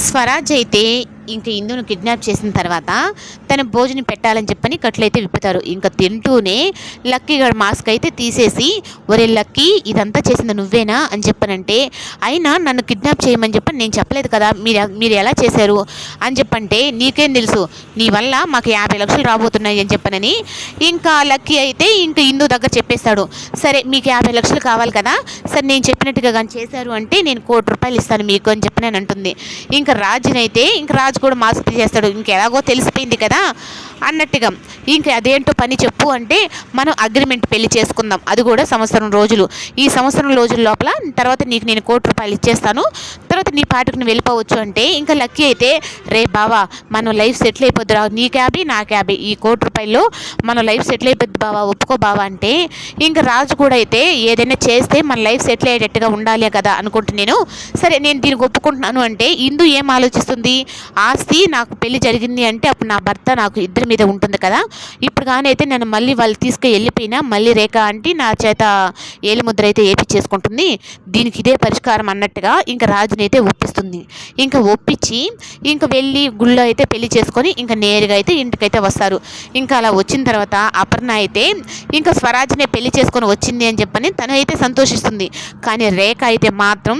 స్వరాజ్ అయితే ఇంక ఇందును కిడ్నాప్ చేసిన తర్వాత తన భోజనం పెట్టాలని చెప్పని కట్లయితే విప్పుతారు. ఇంక తింటూనే లక్కీ గారు మాస్క్ అయితే తీసేసి, ఒరే లక్కీ ఇదంతా చేసింది నువ్వేనా అని చెప్పనంటే, అయినా నన్ను కిడ్నాప్ చేయమని చెప్పని నేను చెప్పలేదు కదా, మీరు ఎలా చేశారు అని చెప్పంటే, నీకేం తెలుసు, నీ వల్ల మాకు 50 లక్షలు రాబోతున్నాయి అని చెప్పనని ఇంకా లక్కీ అయితే ఇంక ఇందు దగ్గర చెప్పేస్తాడు. సరే మీకు 50 లక్షలు కావాలి కదా, సరే నేను చెప్పినట్టుగా కానీ చేశారు అంటే నేను ₹1,00,00,000 ఇస్తాను మీకు అని చెప్పి నేను అంటుంది. ఇంకా రాజునైతే ఇంక రాజు కూడా మాస్క్ తీసేస్తాడు. ఇంకెలాగో తెలిసిపోయింది కదా అన్నట్టుగా, ఇంక అదేంటో పని చెప్పు అంటే, మనం అగ్రిమెంట్ పెళ్లి చేసుకుందాం, అది కూడా సంవత్సరం రోజులు. ఈ సంవత్సరం రోజుల లోపల తర్వాత నీకు నేను ₹1,00,00,000 ఇచ్చేస్తాను, తర్వాత నీ పాటకు నువ్వు వెళ్ళిపోవచ్చు అంటే, ఇంకా లక్కీ అయితే రే బావా మనం లైఫ్ సెటిల్ అయిపోద్దురా, నీ క్యాబీ నా క్యాబీ, ఈ ₹1,00,00,000లో మన లైఫ్ సెటిల్ అయిపోద్ది బావా, ఒప్పుకో బావా అంటే, ఇంకా రాజు కూడా అయితే ఏదైనా చేస్తే మన లైఫ్ సెటిల్ అయ్యేటట్టుగా ఉండాలి కదా అనుకుంటే, నేను సరే నేను దీనికి ఒప్పుకుంటున్నాను అంటే, ఇందు ఏం ఆలోచిస్తుంది, ఆస్తి నాకు పెళ్లి జరిగింది అంటే అప్పుడు నా భర్త నాకు ఇద్దరి మీద ఉంటుంది కదా, ఇప్పుడు కానీ అయితే నేను మళ్ళీ వాళ్ళు వెళ్ళిపోయినా మళ్ళీ రేఖ ఆంటీ నా చేత ఏలుముద్ర అయితే ఏపిచ్చేసుకుంటుంది, దీనికి ఇదే పరిష్కారం అన్నట్టుగా ఇంకా రాజునైతే ఒప్పిస్తుంది. ఇంకా ఒప్పించి ఇంకా వెళ్ళి గుళ్ళో అయితే పెళ్లి చేసుకొని ఇంకా నేరుగా అయితే ఇంటికైతే వస్తారు. ఇంకా అలా వచ్చిన తర్వాత అపర్ణ అయితే ఇంకా స్వరాజ్నే పెళ్లి చేసుకొని వచ్చింది అని చెప్పని తను అయితే సంతోషిస్తుంది. కానీ రేఖ అయితే మాత్రం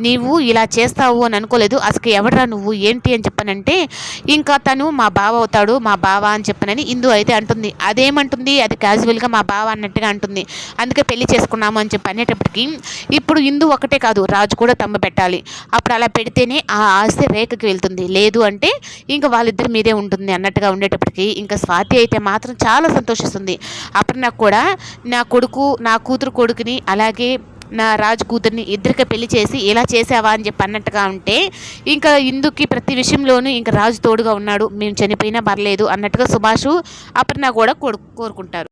నీవు ఇలా చేస్తావు అని అనుకోలేదు, అసలు ఎవడరా నువ్వు ఏంటి అని చెప్పనంటే, ఇంకా తను మా బావ అవుతాడు, మా బావ అని చెప్పనని ఇందు అయితే అంటుంది. అదేమంటుంది, అది క్యాజువల్గా మా బావ అన్నట్టుగా అంటుంది, అందుకే పెళ్లి చేసుకున్నాము అని చెప్పి అనేటప్పటికి ఇప్పుడు ఇందు ఒకటే కాదు రాజు కూడా తమ్ము పెట్టాలి, అప్పుడు అలా పెడితేనే ఆ ఆస్తి రేఖకి వెళ్తుంది, లేదు అంటే ఇంకా వాళ్ళిద్దరి మీదే ఉంటుంది అన్నట్టుగా ఉండేటప్పటికి ఇంకా స్వాతి అయితే మాత్రం చాలా సంతోషిస్తుంది. అప్పుడు నాకు కూడా నా కూతురు కొడుకుని అలాగే నా రాజు కూతుర్ని ఇద్దరికి పెళ్లి చేసి ఇలా చేసావా అని చెప్పి అన్నట్టుగా ఉంటే, ఇంకా ఇందుకి ప్రతి విషయంలోనూ ఇంకా రాజు తోడుగా ఉన్నాడు, మేము చనిపోయినా పర్లేదు అన్నట్టుగా సుభాషు అపర్ణ కూడా కోరుకుంటారు.